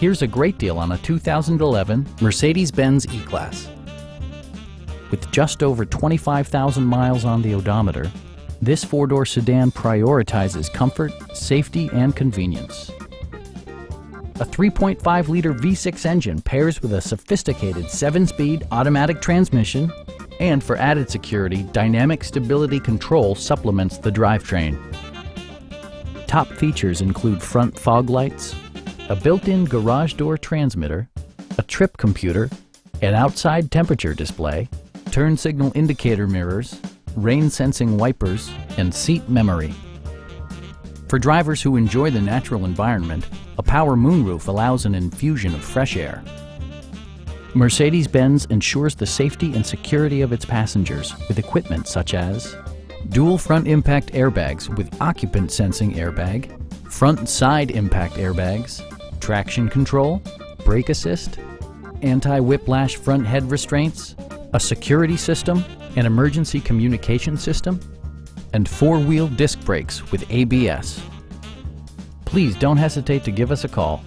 Here's a great deal on a 2011 Mercedes-Benz E-Class. With just over 25,000 miles on the odometer, this four-door sedan prioritizes comfort, safety, and convenience. A 3.5-liter V6 engine pairs with a sophisticated 7-speed automatic transmission, and for added security, dynamic stability control supplements the drivetrain. Top features include front fog lights, a built-in garage door transmitter, a trip computer, an outside temperature display, turn signal indicator mirrors, rain-sensing wipers, and seat memory. For drivers who enjoy the natural environment, a power moonroof allows an infusion of fresh air. Mercedes-Benz ensures the safety and security of its passengers with equipment such as dual front impact airbags with occupant sensing airbag, front and side impact airbags, traction control, brake assist, anti-whiplash front head restraints, a security system, an emergency communication system, and four-wheel disc brakes with ABS. Please don't hesitate to give us a call.